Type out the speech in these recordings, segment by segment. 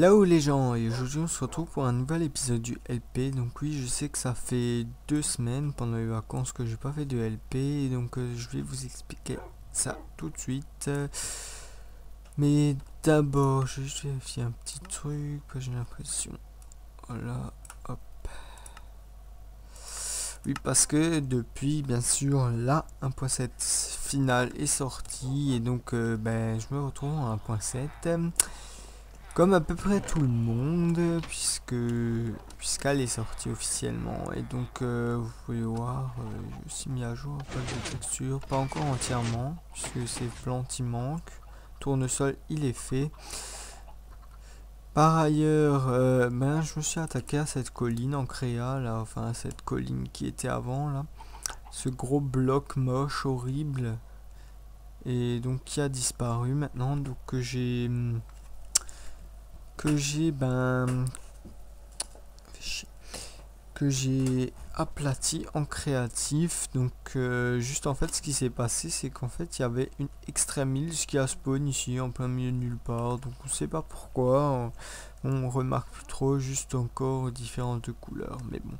Là où les gens, et aujourd'hui on se retrouve pour un nouvel épisode du LP. Donc oui, je sais que ça fait 2 semaines pendant les vacances que j'ai pas fait de LP, et donc je vais vous expliquer ça tout de suite. Mais d'abord, je vais juste vérifier un petit truc, j'ai l'impression. Voilà, hop. Oui, parce que depuis, bien sûr, la 1.7 finale est sortie, et donc je me retrouve en 1.7. Comme à peu près tout le monde, puisqu'elle est sortie officiellement. Et donc, vous pouvez voir, je suis mis à jour un peu de texture, pas encore entièrement, puisque ces plans il manque. Tournesol, il est fait. Par ailleurs, je me suis attaqué à cette colline en créa, là, enfin, cette colline qui était avant, là. Ce gros bloc moche, horrible, et donc qui a disparu maintenant. Donc, que j'ai aplati en créatif. Donc juste en fait ce qui s'est passé, c'est qu'en fait il y avait une extreme hills qui a spawn ici en plein milieu de nulle part, donc on sait pas pourquoi, on remarque plus trop, juste encore différences de couleurs, mais bon.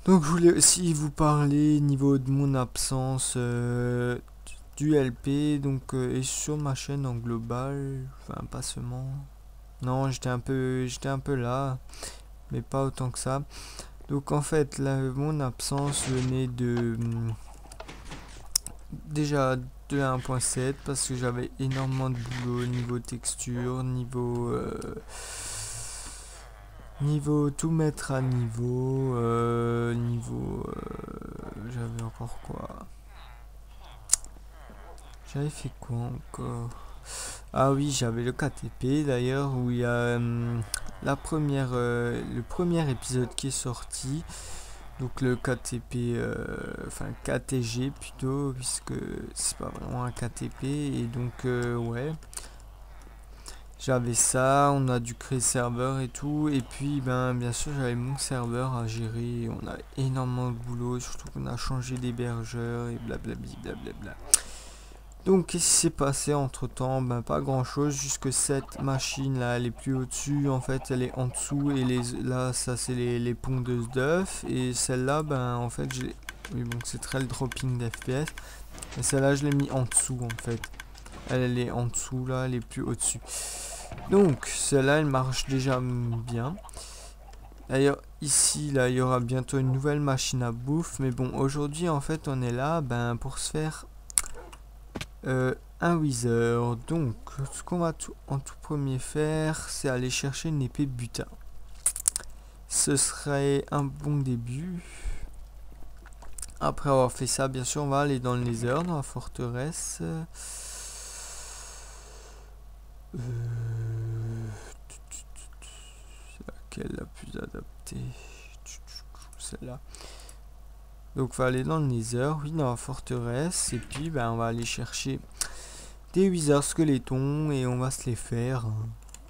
Donc je voulais aussi vous parler niveau de mon absence du LP, donc et sur ma chaîne en global, enfin pas seulement. Non, j'étais un peu là, mais pas autant que ça. Donc en fait, là, mon absence venait déjà de 1.7 parce que j'avais énormément de boulot niveau texture, niveau tout mettre à niveau, j'avais encore quoi? J'avais fait quoi encore? Ah oui, j'avais le KTP d'ailleurs où il y a le premier épisode qui est sorti. Donc le KTP, enfin KTG plutôt, puisque c'est pas vraiment un KTP. Et donc ouais, j'avais ça, on a dû créer le serveur et tout. Et puis bien sûr j'avais mon serveur à gérer. On a énormément de boulot, surtout qu'on a changé d'hébergeur et blablabla. Blablabla. Donc qu'est-ce qui s'est passé entre temps? Pas grand chose, juste que cette machine là elle est plus au dessus, en fait elle est en dessous, et là ça c'est les pondeuses d'œufs, et celle-là en fait oui, bon, c'est très le dropping d'FPS, et celle-là je l'ai mis en dessous en fait, elle est en dessous là, elle est plus au dessus. Donc celle-là elle marche déjà bien. D'ailleurs ici là il y aura bientôt une nouvelle machine à bouffe, mais bon aujourd'hui en fait on est là pour se faire un wither. Donc ce qu'on va en tout premier faire, c'est aller chercher une épée butin. Ce serait un bon début. Après avoir fait ça, bien sûr on va aller dans le nether, dans la forteresse. C'est laquelle la plus adaptée? Celle-là. Donc on va aller dans le nether, oui, dans la forteresse, et puis on va aller chercher des wizards squelettons, et on va se les faire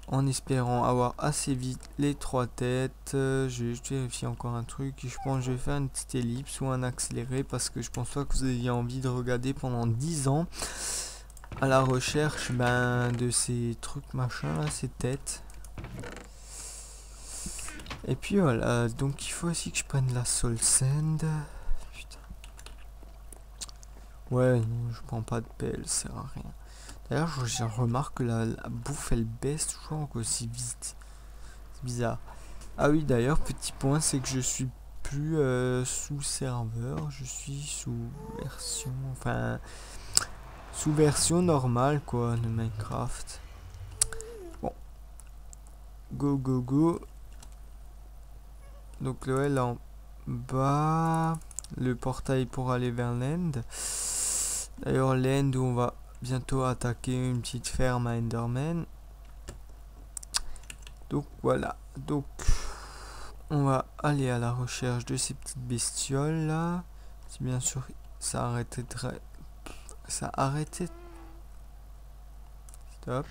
en espérant avoir assez vite les 3 têtes. Je vais juste vérifier encore un truc, et je pense que je vais faire une petite ellipse ou un accéléré, parce que je pense pas que vous ayez envie de regarder pendant 10 ans à la recherche de ces trucs machin là, ces têtes. Et puis voilà, donc il faut aussi que je prenne la soul sand. Putain. Ouais, non, je prends pas de pelle, ça sert à rien. D'ailleurs, je remarque que la bouffe elle baisse toujours aussi vite. C'est bizarre. Ah oui, d'ailleurs, petit point, c'est que je suis plus sous serveur, je suis sous version normale quoi de Minecraft. Bon, go go go. Donc là en bas, le portail pour aller vers l'end. D'ailleurs l'end où on va bientôt attaquer une petite ferme à Enderman. Donc voilà, donc on va aller à la recherche de ces petites bestioles là. Si bien sûr ça arrêtait stop,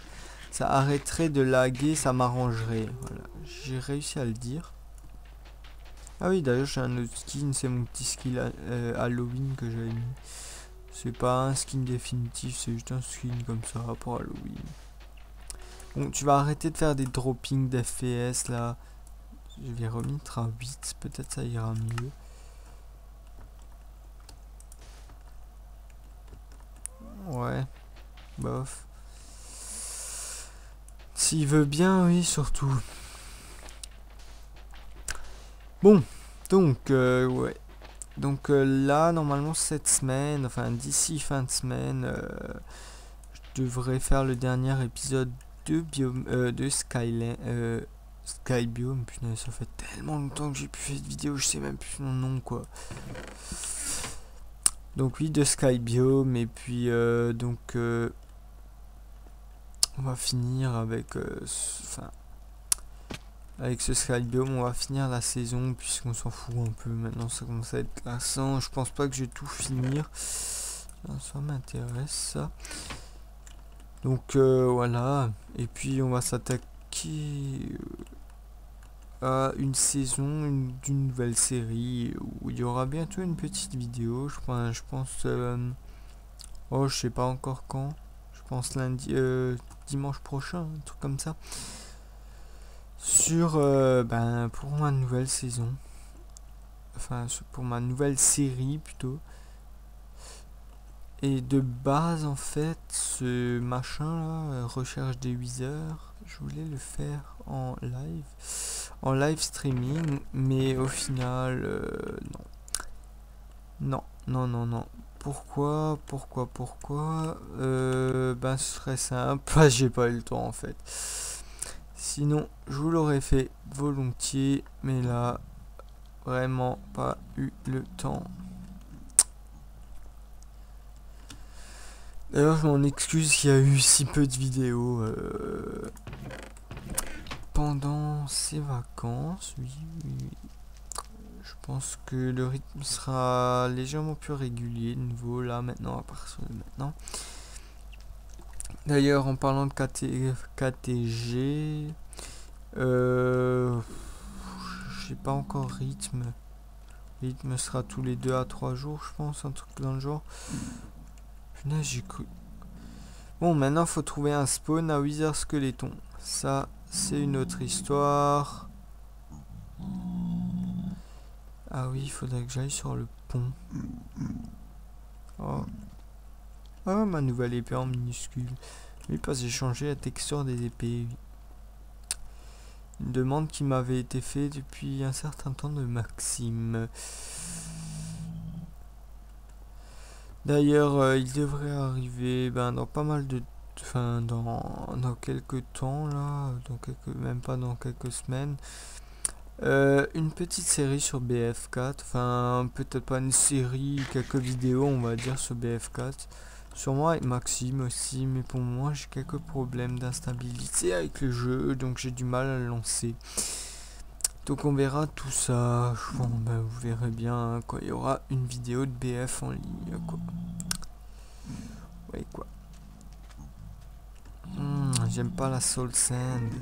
ça arrêterait de laguer, ça m'arrangerait. Voilà, j'ai réussi à le dire. Ah oui, d'ailleurs j'ai un autre skin, c'est mon petit skin Halloween que j'avais mis. C'est pas un skin définitif, c'est juste un skin comme ça pour Halloween. Bon, tu vas arrêter de faire des droppings d'FPS là. Je vais remettre à 8, peut-être ça ira mieux. Ouais, bof. S'il veut bien, oui, surtout. Bon, donc, ouais. Donc là, normalement, cette semaine, enfin d'ici fin de semaine, je devrais faire le dernier épisode de Sky Biome. Putain, ça fait tellement longtemps que j'ai plus fait de vidéo, je sais même plus son nom, quoi. Donc oui, de Sky Biome, et puis donc on va finir avec, avec ce Sky Biome, on va finir la saison puisqu'on s'en fout un peu. Maintenant, ça commence à être lassant. Je pense pas que je vais tout finir. Ça m'intéresse, ça. Donc voilà. Et puis on va s'attaquer à une saison d'une nouvelle série où il y aura bientôt une petite vidéo. Je pense. Oh, je sais pas encore quand. Je pense lundi, dimanche prochain, un truc comme ça. Sur pour ma nouvelle saison. Enfin, pour ma nouvelle série plutôt. Et de base, en fait, ce machin là, recherche des Wither, je voulais le faire en live streaming, mais au final, non. Non. Pourquoi Ben, ce serait simple, j'ai pas eu le temps en fait. Sinon, je vous l'aurais fait volontiers, mais là, vraiment pas eu le temps. D'ailleurs, je m'en excuse qu'il y a eu si peu de vidéos pendant ces vacances. Oui. Je pense que le rythme sera légèrement plus régulier de nouveau là maintenant, à partir de maintenant. D'ailleurs, en parlant de KTG, j'ai pas encore rythme. Rythme sera tous les 2 à 3 jours, je pense, un truc dans le genre. Punaise, j'ai cru. Bon, maintenant, faut trouver un spawn à Wither Skeleton. Ça, c'est une autre histoire. Ah oui, il faudrait que j'aille sur le pont. Oh. Ah, ma nouvelle épée en minuscule. Oui, parce que j'ai changé la texture des épées. Oui. Une demande qui m'avait été faite depuis un certain temps de Maxime. D'ailleurs, il devrait arriver dans pas mal de... Enfin, dans quelques temps, là. Même pas dans quelques semaines. Une petite série sur BF4. Enfin, peut-être pas une série, quelques vidéos, on va dire, sur BF4. Sûrement avec Maxime aussi, mais pour moi, j'ai quelques problèmes d'instabilité avec le jeu, donc j'ai du mal à le lancer. Donc on verra tout ça. Bon, vous verrez bien quand il y aura une vidéo de BF en ligne, quoi. Ouais, quoi. J'aime pas la Soul Sand.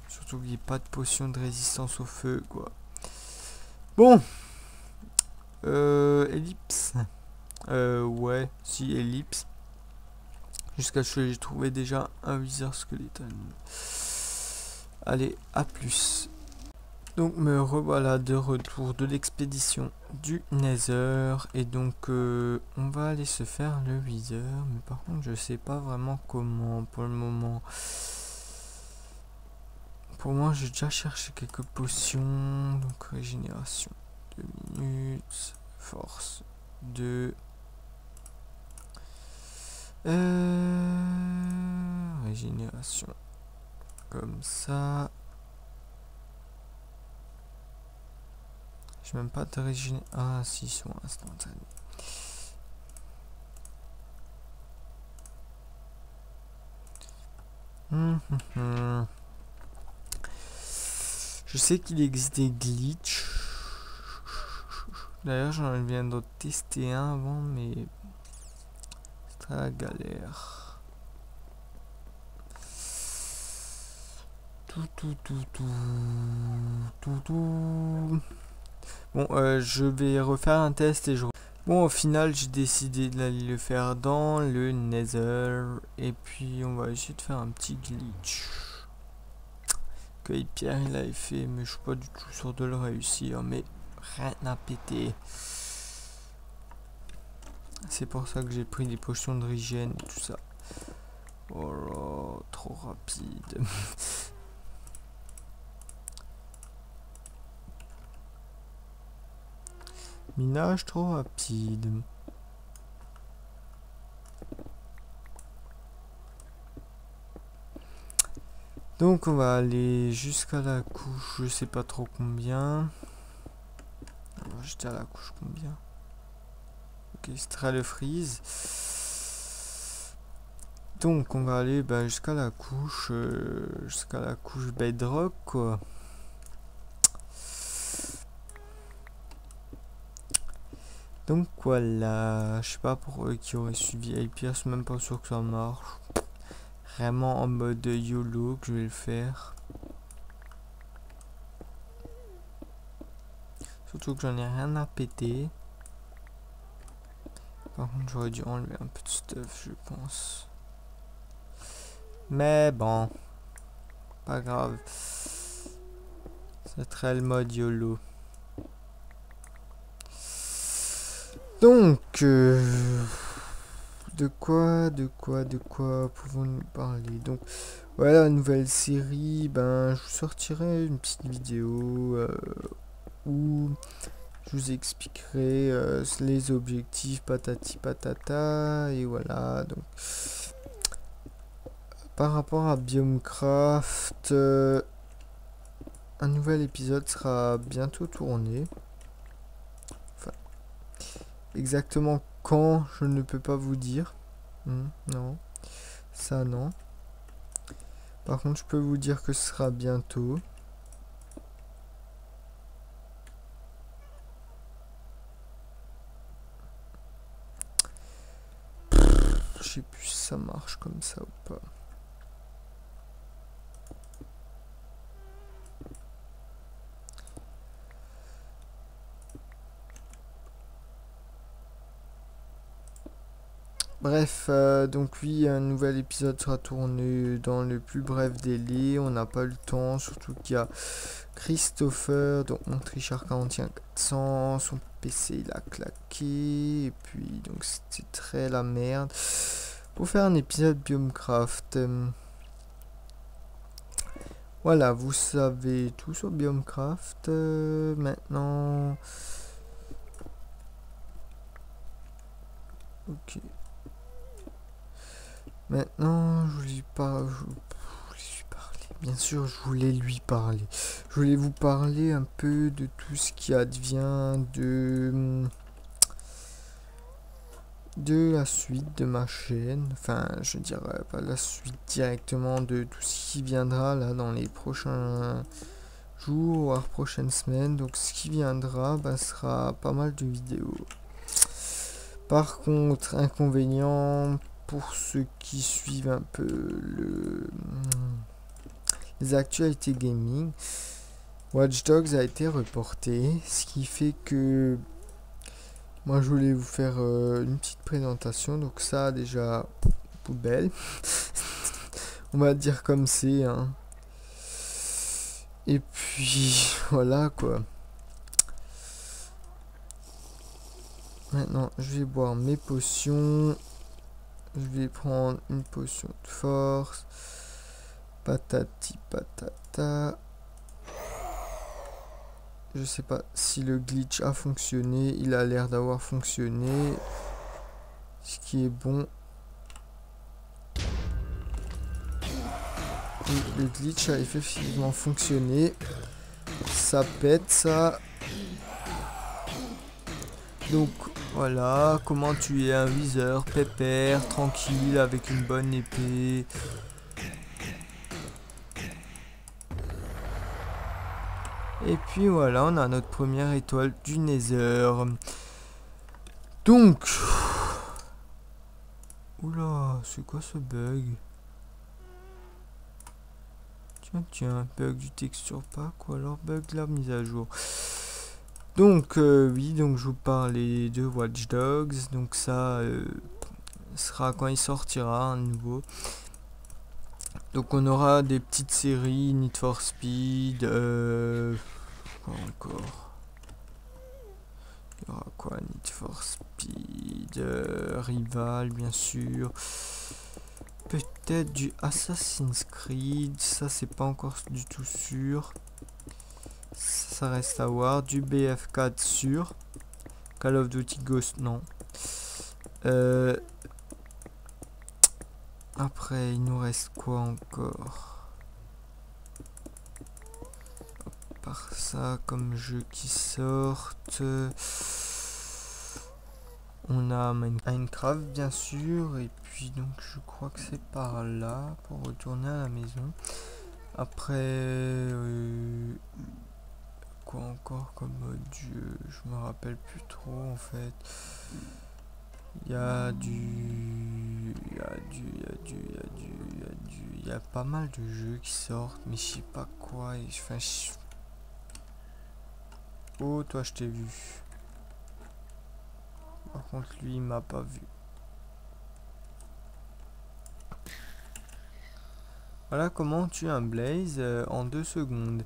Surtout qu'il n'y ait pas de potion de résistance au feu, quoi. Bon. Ellipse. Ouais, si, ellipse. Jusqu'à ce que j'ai trouvé déjà un Wither Skeleton. Allez, à plus. Donc me revoilà de retour de l'expédition du Nether. Et donc on va aller se faire le Wither. Mais par contre je sais pas vraiment comment pour le moment. Pour moi j'ai déjà cherché quelques potions. Donc régénération 2 minutes. Force 2. Régénération comme ça. J'ai même pas de régénération. Ah si, ils sont instantanés. Je sais qu'il existe des glitches. D'ailleurs, j'en viens de tester un avant, mais c'est très la galère. Bon, je vais refaire un test et je... Bon, au final, j'ai décidé d'aller le faire dans le Nether. Et puis, on va essayer de faire un petit glitch. Que Pierre, il avait fait, mais je suis pas du tout sûr de le réussir. Mais rien n'a pété. C'est pour ça que j'ai pris des potions de régène et tout ça. Oh là, trop rapide. Minage trop rapide. Donc on va aller jusqu'à la couche, je sais pas trop combien. J'étais à la couche combien? Ok, c'est le freeze. Donc on va aller jusqu'à la couche bedrock quoi. Donc voilà, je sais pas pour eux qui auraient suivi Hyper, je suis même pas sûr que ça marche. Vraiment en mode YOLO que je vais le faire. Surtout que j'en ai rien à péter. Par contre j'aurais dû enlever un peu de stuff je pense. Mais bon, pas grave. C'est très le mode YOLO. Donc, de quoi pouvons-nous parler? Donc, voilà, nouvelle série. Ben, je vous sortirai une petite vidéo où je vous expliquerai les objectifs patati patata. Et voilà, donc, par rapport à Biomecraft, un nouvel épisode sera bientôt tourné. Exactement quand, je ne peux pas vous dire. Non, ça non. Par contre, je peux vous dire que ce sera bientôt. Je sais plus si ça marche comme ça ou pas. Bref, donc oui, un nouvel épisode sera tourné dans le plus bref délai. On n'a pas eu le temps, surtout qu'il y a Christopher, donc mon trichard 41400, son PC il a claqué, et puis donc c'était très la merde. Pour faire un épisode Biomecraft. Voilà, vous savez tout sur Biomecraft. Maintenant... Ok. Maintenant, je voulais bien sûr, je voulais lui parler. Je voulais vous parler un peu de tout ce qui advient de la suite de ma chaîne. Enfin, je dirais pas la suite directement de tout ce qui viendra là dans les prochains jours, voire prochaines semaines. Donc, ce qui viendra, sera pas mal de vidéos. Par contre, inconvénient pour ceux qui suivent un peu les actualités gaming, Watch Dogs a été reporté, ce qui fait que moi je voulais vous faire une petite présentation. Donc ça déjà poubelle, on va dire comme c'est. Hein. Et puis voilà quoi. Maintenant je vais boire mes potions. Je vais prendre une potion de force. Patati patata. Je sais pas si le glitch a fonctionné. Il a l'air d'avoir fonctionné. Ce qui est bon. Et le glitch a effectivement fonctionné. Ça pète ça. Donc voilà, comment tuer un viseur pépère, tranquille, avec une bonne épée. Et puis voilà, on a notre première étoile du Nether. Donc... Oula, c'est quoi ce bug? Tiens, bug du texture pack ou alors bug de la mise à jour. Donc oui, donc je vous parlais de Watch Dogs, donc ça sera quand il sortira un nouveau. Donc on aura des petites séries, Need for Speed, quoi encore? Il y aura quoi? Need for Speed, Rival bien sûr. Peut-être du Assassin's Creed, ça c'est pas encore du tout sûr. Ça reste à voir. Du BF4 sûr. Call of Duty Ghost, non. Après, il nous reste quoi encore? Par ça, comme jeu qui sortent. On a Minecraft, bien sûr. Et puis, donc, je crois que c'est par là pour retourner à la maison. Après, quoi encore comme mode jeu? Je me rappelle plus trop en fait. Il y a il y a pas mal de jeux qui sortent, mais je sais pas quoi. Oh, toi, je t'ai vu. Par contre, lui, il m'a pas vu. Voilà comment tuer un Blaze en 2 secondes.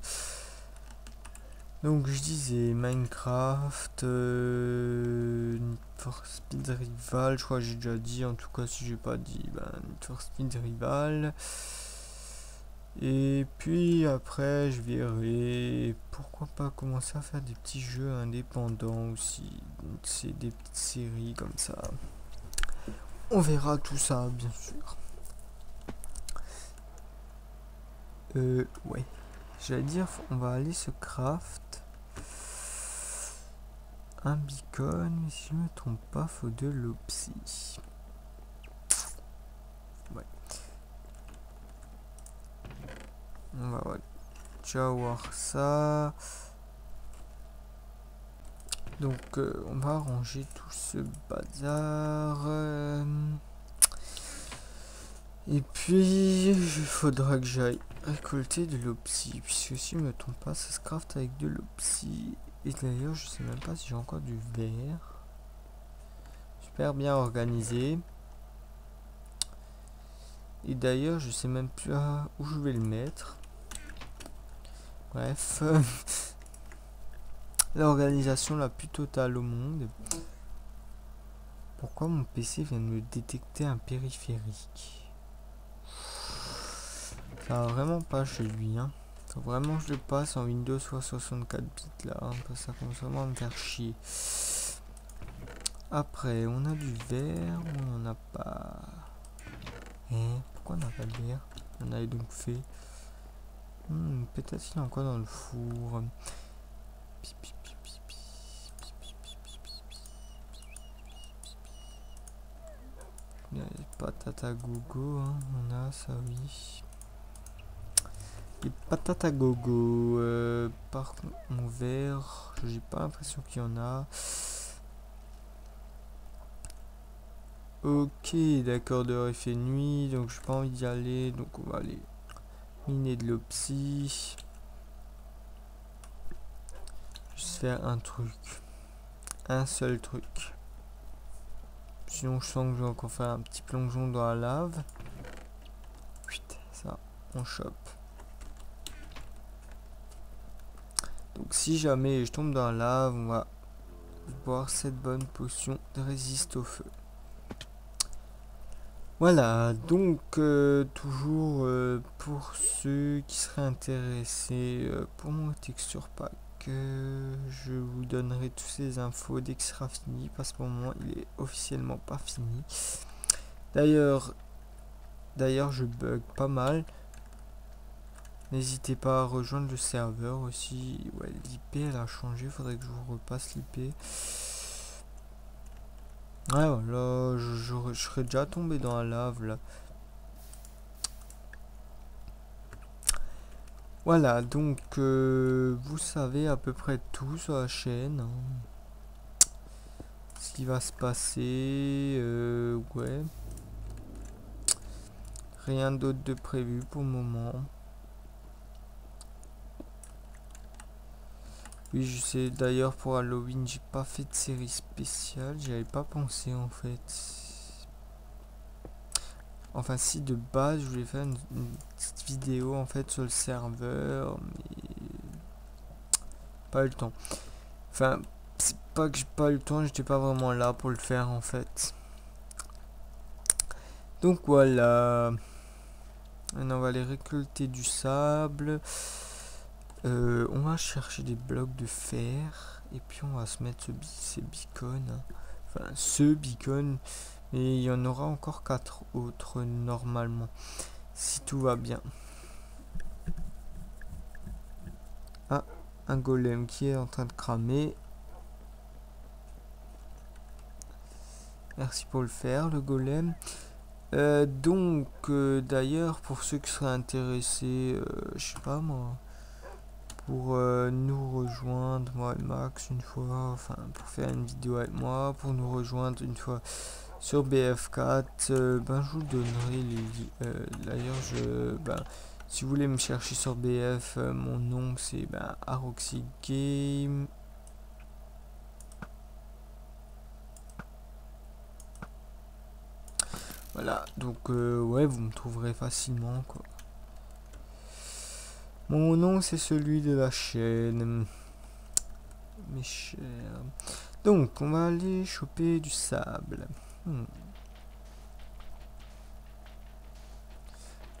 Donc, je disais Minecraft, Need for Speed Rival. Je crois que j'ai déjà dit. En tout cas, si j'ai pas dit, Need for Speed Rival. Et puis après, je verrai pourquoi pas commencer à faire des petits jeux indépendants aussi. C'est des petites séries comme ça. On verra tout ça, bien sûr. Ouais. J'allais dire, on va aller se craft un beacon, mais si je me trompe pas, faut de l'opsie. Ouais. On va déjà voir ça. Donc on va ranger tout ce bazar. Et puis il faudra que j'aille récolter de l'opsie. Puisque si je me trompe pas, ça se craft avec de l'opsie. Et d'ailleurs je sais même pas si j'ai encore du verre. Super bien organisé. Et d'ailleurs je sais même plus où je vais le mettre. Bref. L'organisation la plus totale au monde. Pourquoi mon PC vient de me détecter un périphérique? Ça va vraiment pas chez lui, hein. Faut vraiment que je le passe en Windows soit 64 bits là, hein, parce que ça commence vraiment à me faire chier. Après, on a du verre, on en a pas. Pourquoi on n'a pas de verre? On avait donc fait. Peut-être qu'il y a encore dans le four. Il y a les patates à gogo, hein. On a ça, oui. Les patates à gogo. Par contre, mon verre, j'ai pas l'impression qu'il y en a. Ok, d'accord, dehors il fait nuit, donc j'ai pas envie d'y aller, donc on va aller miner de l'opsie. Juste faire un truc. Un seul truc. Sinon je sens que je vais encore faire un petit plongeon dans la lave. Ça, on chope. Donc si jamais je tombe dans la lave, on va boire cette bonne potion de résiste au feu. Voilà, donc toujours pour ceux qui seraient intéressés pour mon texture pack, je vous donnerai toutes ces infos dès qu'il sera fini, parce qu'au moment il est officiellement pas fini. D'ailleurs je bug pas mal. N'hésitez pas à rejoindre le serveur aussi. Ouais, l'IP elle a changé, faudrait que je vous repasse l'IP. Ouais, voilà, je serais déjà tombé dans la lave là. Voilà, donc vous savez à peu près tout sur la chaîne, hein. Ce qui va se passer, ouais. Rien d'autre de prévu pour le moment. Oui, je sais. D'ailleurs, pour Halloween, j'ai pas fait de série spéciale. J'y avais pas pensé en fait. Enfin, si de base, je voulais faire une petite vidéo en fait sur le serveur, mais pas eu le temps. Enfin, c'est pas que j'ai pas eu le temps, j'étais pas vraiment là pour le faire en fait. Donc voilà. Maintenant, on va aller récolter du sable. On va chercher des blocs de fer. Et puis, on va se mettre ces beacons. Enfin, ce beacon. Et il y en aura encore 4 autres normalement. Si tout va bien. Ah, un golem qui est en train de cramer. Merci pour le faire, le golem. D'ailleurs, pour ceux qui seraient intéressés, je sais pas moi, pour nous rejoindre, moi et Max, une fois, enfin, pour faire une vidéo avec moi, pour nous rejoindre une fois sur BF4, ben, je vous donnerai d'ailleurs, si vous voulez me chercher sur BF, mon nom c'est Aroxy Game. Voilà, donc ouais, vous me trouverez facilement quoi. Mon nom c'est celui de la chaîne, mes chers. Donc, on va aller choper du sable. Du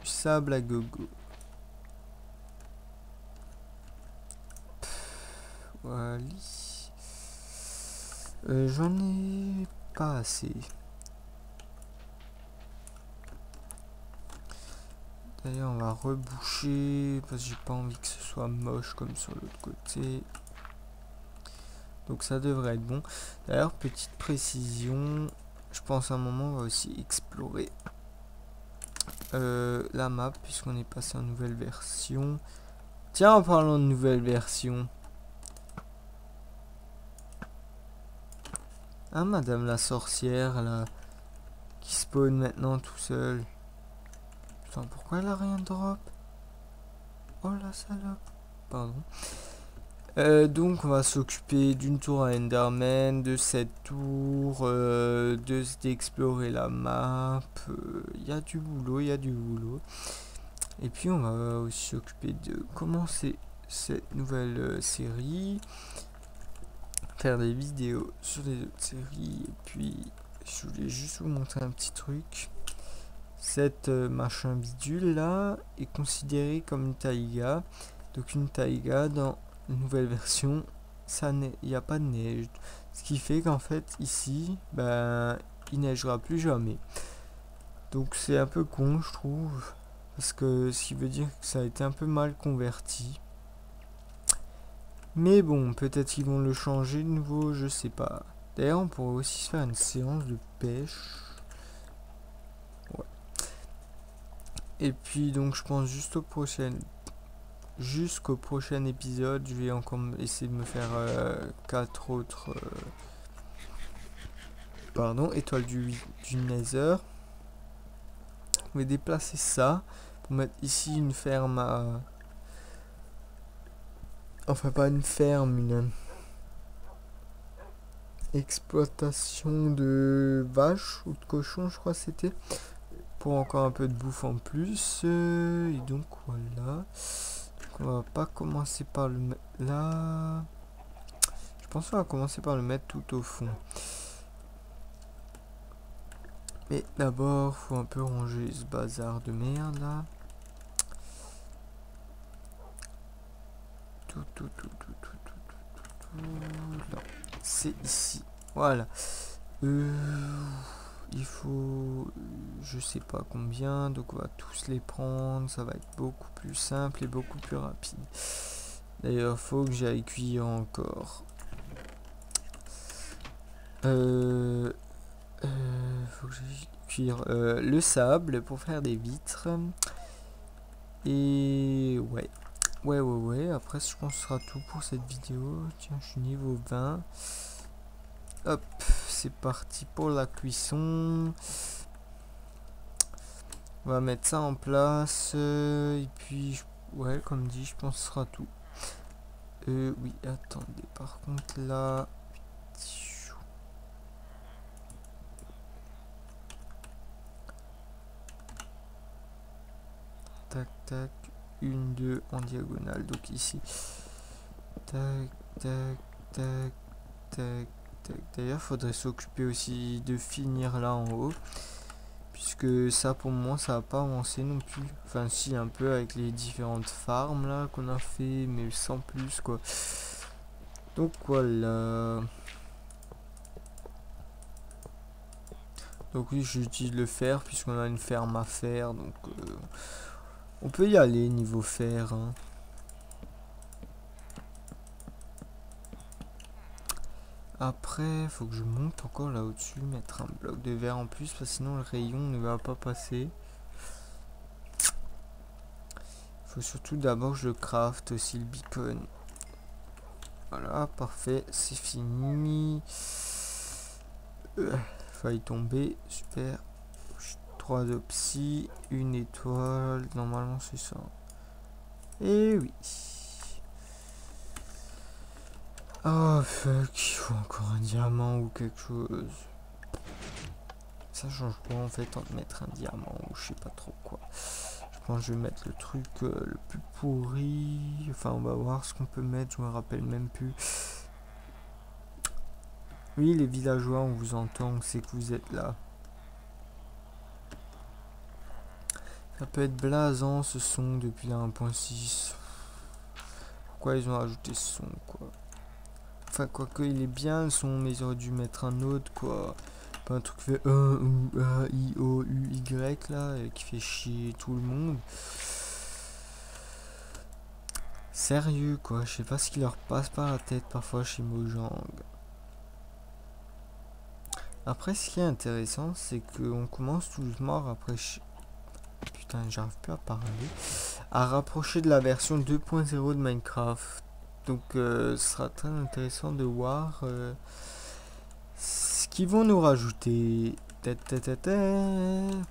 sable à gogo. Voilà. J'en ai pas assez. D'ailleurs, on va reboucher parce que j'ai pas envie que ce soit moche comme sur l'autre côté. Donc ça devrait être bon. D'ailleurs, petite précision, je pense à un moment on va aussi explorer la map puisqu'on est passé en nouvelle version. Tiens, en parlant de nouvelle version. Ah, madame la sorcière là, qui spawn maintenant tout seul. Putain, pourquoi elle a rien drop? Oh la salope. Pardon. Donc on va s'occuper d'une tour à Enderman, de cette tour, d'explorer la map. Il y a du boulot, il y a du boulot. Et puis on va aussi s'occuper de commencer cette nouvelle série. Faire des vidéos sur les autres séries. Et puis je voulais juste vous montrer un petit truc. Cette machin bidule là est considérée comme une taïga. Donc une taïga dans une nouvelle version, il n'y a pas de neige. Ce qui fait qu'en fait ici, ben, il neigera plus jamais. Donc c'est un peu con je trouve. Parce que ce qui veut dire que ça a été un peu mal converti. Mais bon, peut-être qu'ils vont le changer de nouveau, je sais pas. D'ailleurs on pourrait aussi se faire une séance de pêche. Ouais. Et puis donc je pense jusqu'au prochain épisode, je vais encore essayer de me faire 4 autres étoiles du Nether. On va déplacer ça pour mettre ici une ferme à... Enfin pas une ferme, une exploitation de vaches ou de cochons je crois c'était. Pour encore un peu de bouffe en plus. Et donc voilà. Donc, on va pas commencer par le mettre là. Je pense qu'on va commencer par le mettre tout au fond. Mais d'abord, faut un peu ranger ce bazar de merde là. Tout. C'est ici. Voilà. Il faut... Je sais pas combien. Donc on va tous les prendre. Ça va être beaucoup plus simple et beaucoup plus rapide. D'ailleurs, faut que j'aille cuire encore. Faut que j'aille cuire le sable pour faire des vitres. Et ouais. Après, je pense que ce sera tout pour cette vidéo. Tiens, je suis niveau 20. Hop, c'est parti pour la cuisson. On va mettre ça en place. Et puis, ouais, comme dit, je pense que ce sera tout. Oui, attendez, par contre là... Tac, tac, une, deux en diagonale, donc ici. Tac, tac, tac, tac, tac. D'ailleurs, faudrait s'occuper aussi de finir là en haut. Puisque ça, pour moi, ça va pas avancé non plus. Enfin, si, un peu avec les différentes farms là qu'on a fait, mais sans plus quoi. Donc voilà. Donc oui, j'utilise le fer puisqu'on a une ferme à faire. Donc on peut y aller niveau fer. Hein. Après, faut que je monte encore là au-dessus, mettre un bloc de verre en plus, parce que sinon le rayon ne va pas passer. Faut surtout d'abord que je craft aussi le beacon. Voilà, parfait, c'est fini. Faille tomber, super. 3 opsis, une étoile, normalement c'est ça. Et oui. Oh fuck, il faut encore un diamant ou quelque chose. Ça change quoi en fait entre mettre un diamant ou je sais pas trop quoi. Je pense que je vais mettre le truc le plus pourri. Enfin on va voir ce qu'on peut mettre, je me rappelle même plus. Oui les villageois on vous entend, on sait que vous êtes là. Ça peut être blasant ce son depuis la 1.6. Pourquoi ils ont ajouté ce son quoi. Enfin quoique il est bien le son mais ils auraient dû mettre un autre quoi. Pas un truc qui fait I O U Y là et qui fait chier tout le monde. Sérieux quoi, je sais pas ce qui leur passe par la tête parfois chez Mojang. Après ce qui est intéressant c'est qu'on commence tout doucement à rapprocher. Putain j'arrive plus à parler. À rapprocher de la version 2.0 de Minecraft. Donc ce sera très intéressant de voir ce qu'ils vont nous rajouter.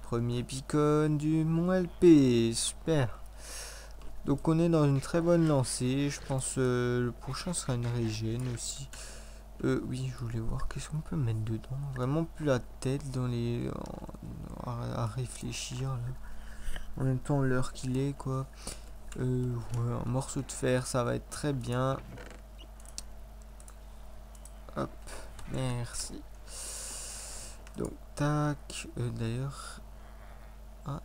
Premier beacon du Mont LP, super. Donc on est dans une très bonne lancée. Je pense le prochain sera une régène aussi. Oui, je voulais voir qu'est-ce qu'on peut mettre dedans. Vraiment plus la tête dans les à réfléchir. Là. En même temps l'heure qu'il est quoi. Ouais, un morceau de fer, ça va être très bien. Hop, merci. Donc tac. D'ailleurs. Ah.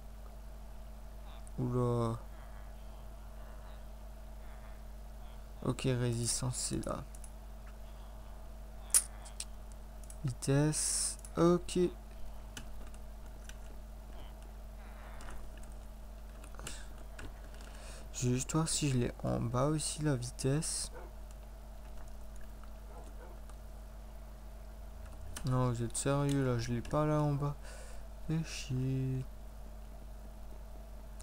Oula. Ok, résistance c'est là. Vitesse. Ok. Je vais juste voir si je l'ai en bas aussi la vitesse. Non, vous êtes sérieux là, je l'ai pas là en bas. Et chier.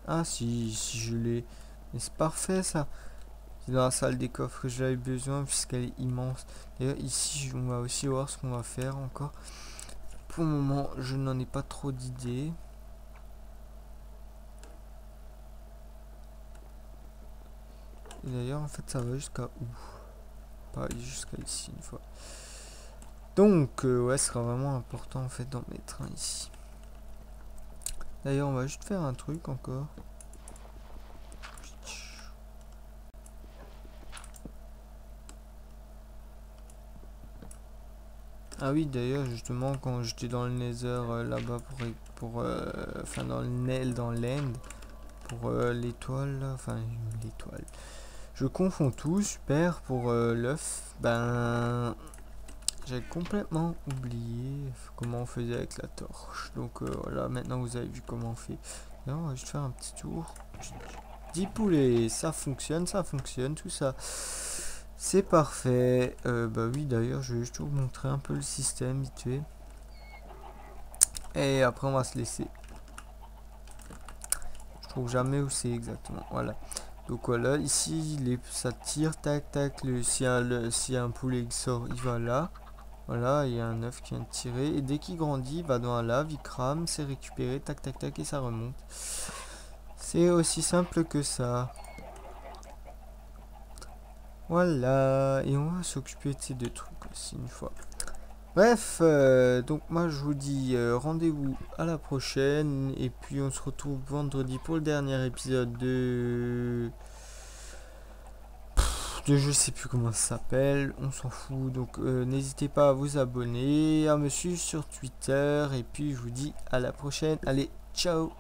Ah si, si je l'ai. Mais c'est parfait ça. C'est dans la salle des coffres que j'avais besoin puisqu'elle est immense. D'ailleurs ici on va aussi voir ce qu'on va faire encore. Pour le moment je n'en ai pas trop d'idées. Et d'ailleurs en fait ça va jusqu'à où? Pas jusqu'à ici une fois. Donc ouais ce sera vraiment important en fait d'en mettre un ici. D'ailleurs on va juste faire un truc encore. Ah oui d'ailleurs justement quand j'étais dans le Nether là-bas enfin dans le Nel dans l'End pour l'étoile enfin l'étoile. Je confonds tout, super pour l'œuf. Ben j'ai complètement oublié comment on faisait avec la torche. Donc voilà, maintenant vous avez vu comment on fait. Là on va juste faire un petit tour. 10 poulets, ça fonctionne, tout ça. C'est parfait. Bah oui, d'ailleurs, je vais juste vous montrer un peu le système vite fait. Et après, on va se laisser. Je trouve jamais où c'est exactement. Voilà. Donc voilà, ici, ça tire, tac, tac. S'il y a un poulet qui sort, il va là. Voilà, il y a un œuf qui vient de tirer. Et dès qu'il grandit, il va dans la lave, il crame, c'est récupéré, tac, tac, tac, et ça remonte. C'est aussi simple que ça. Voilà, et on va s'occuper de ces deux trucs aussi une fois. Bref, donc moi je vous dis rendez-vous à la prochaine, et puis on se retrouve vendredi pour le dernier épisode de je sais plus comment ça s'appelle, on s'en fout, donc n'hésitez pas à vous abonner, à me suivre sur Twitter, et puis je vous dis à la prochaine, allez, ciao.